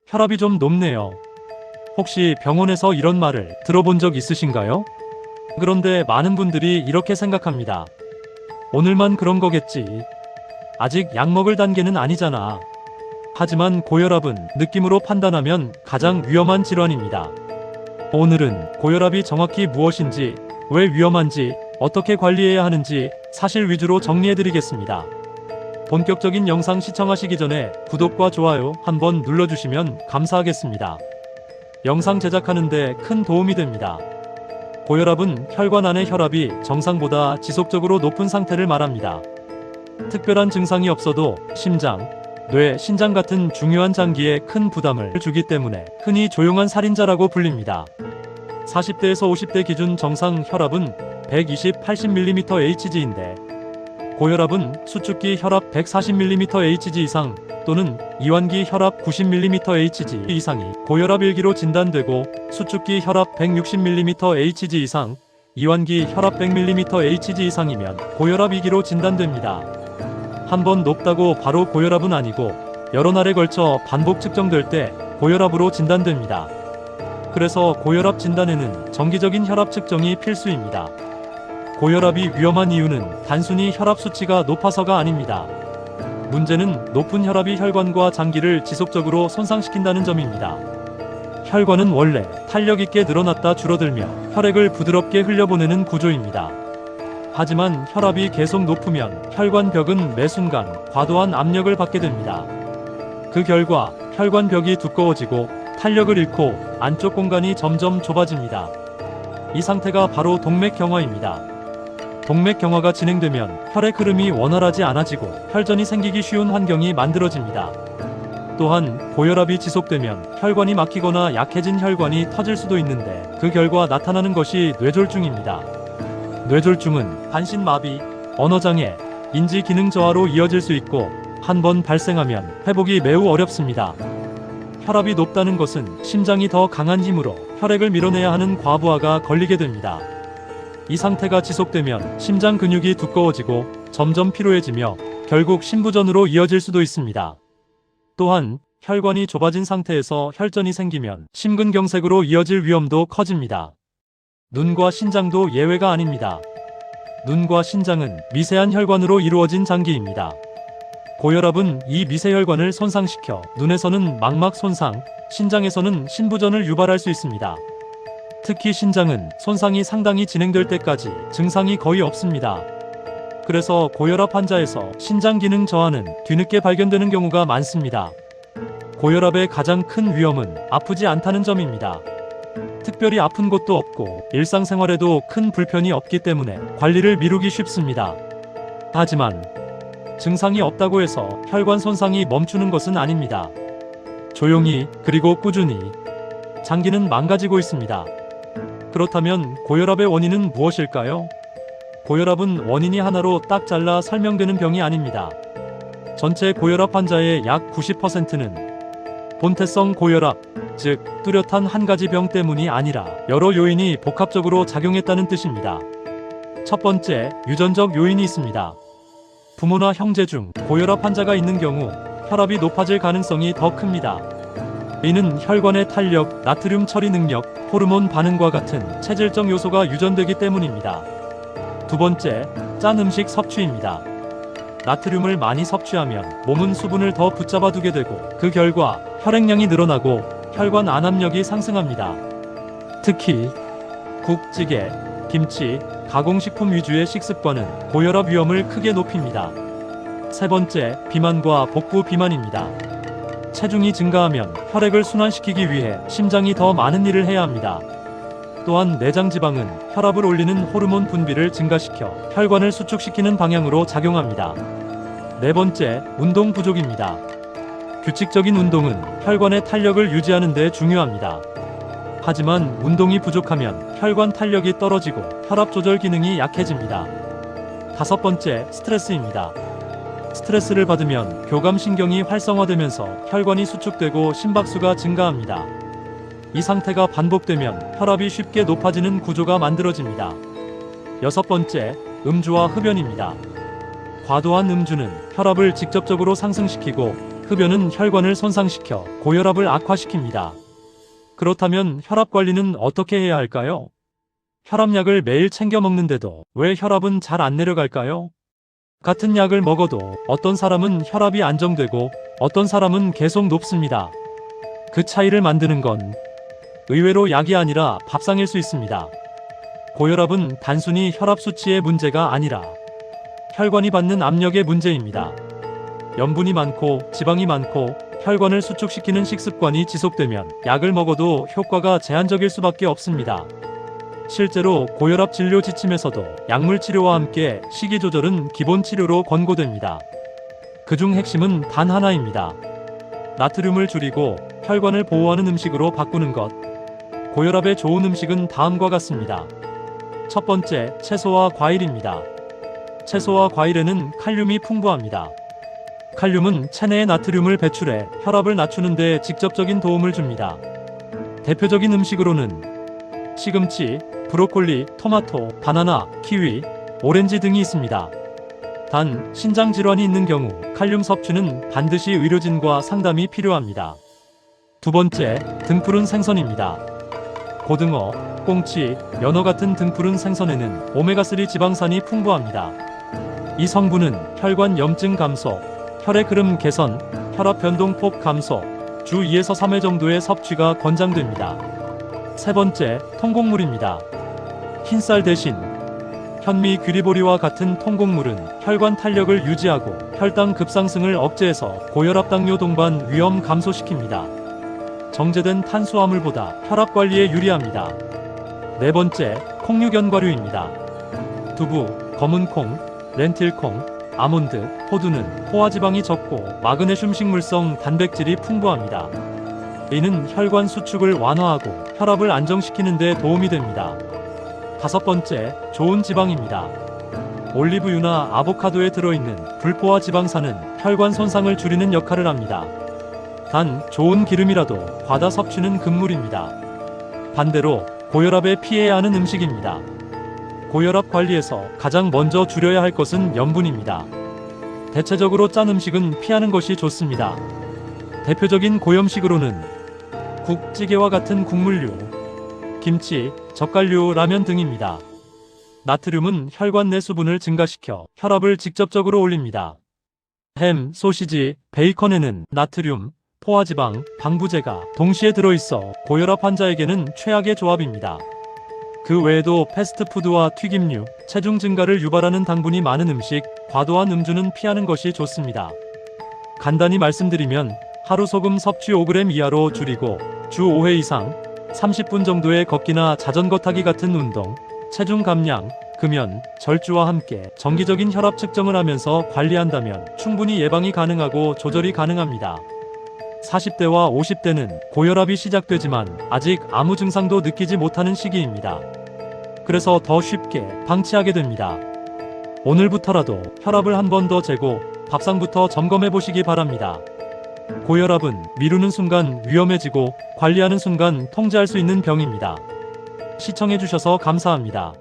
혈압이 좀 높네요. 혹시 병원에서 이런 말을 들어본 적 있으신가요? 그런데 많은 분들이 이렇게 생각합니다. 오늘만 그런 거겠지. 아직 약 먹을 단계는 아니잖아. 하지만 고혈압은 느낌으로 판단하면 가장 위험한 질환입니다. 오늘은 고혈압이 정확히 무엇인지, 왜 위험한지, 어떻게 관리해야 하는지 사실 위주로 정리해드리겠습니다. 본격적인 영상 시청하시기 전에 구독과 좋아요 한번 눌러주시면 감사하겠습니다. 영상 제작하는데 큰 도움이 됩니다. 고혈압은 혈관 안의 혈압이 정상보다 지속적으로 높은 상태를 말합니다. 특별한 증상이 없어도 심장, 뇌, 신장 같은 중요한 장기에 큰 부담을 주기 때문에 흔히 조용한 살인자라고 불립니다. 40대에서 50대 기준 정상 혈압은 120/80mmHg인데 고혈압은 수축기 혈압 140mmHg 이상 또는 이완기 혈압 90mmHg 이상이 고혈압 1기로 진단되고 수축기 혈압 160mmHg 이상, 이완기 혈압 100mmHg 이상이면 고혈압 2기로 진단됩니다. 한번 높다고 바로 고혈압은 아니고 여러 날에 걸쳐 반복 측정될 때 고혈압으로 진단됩니다. 그래서 고혈압 진단에는 정기적인 혈압 측정이 필수입니다. 고혈압이 위험한 이유는 단순히 혈압 수치가 높아서가 아닙니다. 문제는 높은 혈압이 혈관과 장기를 지속적으로 손상시킨다는 점입니다. 혈관은 원래 탄력 있게 늘어났다 줄어들며 혈액을 부드럽게 흘려보내는 구조입니다. 하지만 혈압이 계속 높으면 혈관벽은 매 순간 과도한 압력을 받게 됩니다. 그 결과 혈관벽이 두꺼워지고 탄력을 잃고 안쪽 공간이 점점 좁아집니다. 이 상태가 바로 동맥경화입니다. 동맥경화가 진행되면 혈액 흐름이 원활하지 않아지고 혈전이 생기기 쉬운 환경이 만들어집니다. 또한 고혈압이 지속되면 혈관이 막히거나 약해진 혈관이 터질 수도 있는데 그 결과 나타나는 것이 뇌졸중입니다. 뇌졸중은 반신마비, 언어장애, 인지기능 저하로 이어질 수 있고 한 번 발생하면 회복이 매우 어렵습니다. 혈압이 높다는 것은 심장이 더 강한 힘으로 혈액을 밀어내야 하는 과부하가 걸리게 됩니다. 이 상태가 지속되면 심장 근육이 두꺼워지고 점점 피로해지며 결국 심부전으로 이어질 수도 있습니다. 또한 혈관이 좁아진 상태에서 혈전이 생기면 심근경색으로 이어질 위험도 커집니다. 눈과 신장도 예외가 아닙니다. 눈과 신장은 미세한 혈관으로 이루어진 장기입니다. 고혈압은 이 미세혈관을 손상시켜 눈에서는 망막 손상, 신장에서는 심부전을 유발할 수 있습니다. 특히 신장은 손상이 상당히 진행될 때까지 증상이 거의 없습니다. 그래서 고혈압 환자에서 신장 기능 저하는 뒤늦게 발견되는 경우가 많습니다. 고혈압의 가장 큰 위험은 아프지 않다는 점입니다. 특별히 아픈 곳도 없고 일상생활에도 큰 불편이 없기 때문에 관리를 미루기 쉽습니다. 하지만 증상이 없다고 해서 혈관 손상이 멈추는 것은 아닙니다. 조용히 그리고 꾸준히 장기는 망가지고 있습니다. 그렇다면 고혈압의 원인은 무엇일까요? 고혈압은 원인이 하나로 딱 잘라 설명되는 병이 아닙니다. 전체 고혈압 환자의 약 90%는 본태성 고혈압, 즉 뚜렷한 한 가지 병 때문이 아니라 여러 요인이 복합적으로 작용했다는 뜻입니다. 첫 번째, 유전적 요인이 있습니다. 부모나 형제 중 고혈압 환자가 있는 경우 혈압이 높아질 가능성이 더 큽니다. 이는 혈관의 탄력, 나트륨 처리 능력, 호르몬 반응과 같은 체질적 요소가 유전되기 때문입니다. 두 번째, 짠 음식 섭취입니다. 나트륨을 많이 섭취하면 몸은 수분을 더 붙잡아 두게 되고 그 결과 혈액량이 늘어나고 혈관 안압력이 상승합니다. 특히 국, 찌개, 김치, 가공식품 위주의 식습관은 고혈압 위험을 크게 높입니다. 세 번째, 비만과 복부 비만입니다. 체중이 증가하면 혈액을 순환시키기 위해 심장이 더 많은 일을 해야 합니다. 또한 내장 지방은 혈압을 올리는 호르몬 분비를 증가시켜 혈관을 수축시키는 방향으로 작용합니다. 네 번째, 운동 부족입니다. 규칙적인 운동은 혈관의 탄력을 유지하는 데 중요합니다. 하지만 운동이 부족하면 혈관 탄력이 떨어지고 혈압 조절 기능이 약해집니다. 다섯 번째, 스트레스입니다. 스트레스를 받으면 교감신경이 활성화되면서 혈관이 수축되고 심박수가 증가합니다. 이 상태가 반복되면 혈압이 쉽게 높아지는 구조가 만들어집니다. 여섯 번째, 음주와 흡연입니다. 과도한 음주는 혈압을 직접적으로 상승시키고 흡연은 혈관을 손상시켜 고혈압을 악화시킵니다. 그렇다면 혈압 관리는 어떻게 해야 할까요? 혈압약을 매일 챙겨 먹는데도 왜 혈압은 잘 안 내려갈까요? 같은 약을 먹어도 어떤 사람은 혈압이 안정되고 어떤 사람은 계속 높습니다. 그 차이를 만드는 건 의외로 약이 아니라 밥상일 수 있습니다. 고혈압은 단순히 혈압 수치의 문제가 아니라 혈관이 받는 압력의 문제입니다. 염분이 많고 지방이 많고 혈관을 수축시키는 식습관이 지속되면 약을 먹어도 효과가 제한적일 수밖에 없습니다. 실제로 고혈압 진료 지침에서도 약물 치료와 함께 식이 조절은 기본 치료로 권고됩니다. 그중 핵심은 단 하나입니다. 나트륨을 줄이고 혈관을 보호하는 음식으로 바꾸는 것. 고혈압에 좋은 음식은 다음과 같습니다. 첫 번째, 채소와 과일입니다. 채소와 과일에는 칼륨이 풍부합니다. 칼륨은 체내의 나트륨을 배출해 혈압을 낮추는 데 직접적인 도움을 줍니다. 대표적인 음식으로는 시금치, 브로콜리, 토마토, 바나나, 키위, 오렌지 등이 있습니다. 단, 신장 질환이 있는 경우 칼륨 섭취는 반드시 의료진과 상담이 필요합니다. 두 번째, 등푸른 생선입니다. 고등어, 꽁치, 연어 같은 등푸른 생선에는 오메가3 지방산이 풍부합니다. 이 성분은 혈관 염증 감소, 혈의 흐름 개선, 혈압 변동폭 감소, 주 2에서 3회 정도의 섭취가 권장됩니다. 세 번째, 통곡물입니다. 흰쌀 대신 현미, 귀리보리와 같은 통곡물은 혈관 탄력을 유지하고 혈당 급상승을 억제해서 고혈압, 당뇨 동반 위험 감소시킵니다. 정제된 탄수화물보다 혈압 관리에 유리합니다. 네 번째, 콩류견과류입니다. 두부, 검은콩, 렌틸콩, 아몬드, 호두는 포화지방이 적고 마그네슘 식물성 단백질이 풍부합니다. 이는 혈관 수축을 완화하고 혈압을 안정시키는 데 도움이 됩니다. 다섯 번째, 좋은 지방입니다. 올리브유나 아보카도에 들어있는 불포화 지방산은 혈관 손상을 줄이는 역할을 합니다. 단, 좋은 기름이라도 과다 섭취는 금물입니다. 반대로 고혈압에 피해야 하는 음식입니다. 고혈압 관리에서 가장 먼저 줄여야 할 것은 염분입니다. 대체적으로 짠 음식은 피하는 것이 좋습니다. 대표적인 고염식으로는 국, 찌개와 같은 국물류, 김치, 젓갈류, 라면 등입니다. 나트륨은 혈관 내 수분을 증가시켜 혈압을 직접적으로 올립니다. 햄, 소시지, 베이컨에는 나트륨, 포화지방, 방부제가 동시에 들어있어 고혈압 환자에게는 최악의 조합입니다. 그 외에도 패스트푸드와 튀김류, 체중 증가를 유발하는 당분이 많은 음식, 과도한 음주는 피하는 것이 좋습니다. 간단히 말씀드리면 하루 소금 섭취 5g 이하로 줄이고 주 5회 이상 30분 정도의 걷기나 자전거 타기 같은 운동, 체중 감량, 금연, 절주와 함께 정기적인 혈압 측정을 하면서 관리한다면 충분히 예방이 가능하고 조절이 가능합니다. 40대와 50대는 고혈압이 시작되지만 아직 아무 증상도 느끼지 못하는 시기입니다. 그래서 더 쉽게 방치하게 됩니다. 오늘부터라도 혈압을 한 번 더 재고 밥상부터 점검해 보시기 바랍니다. 고혈압은 미루는 순간 위험해지고 관리하는 순간 통제할 수 있는 병입니다. 시청해주셔서 감사합니다.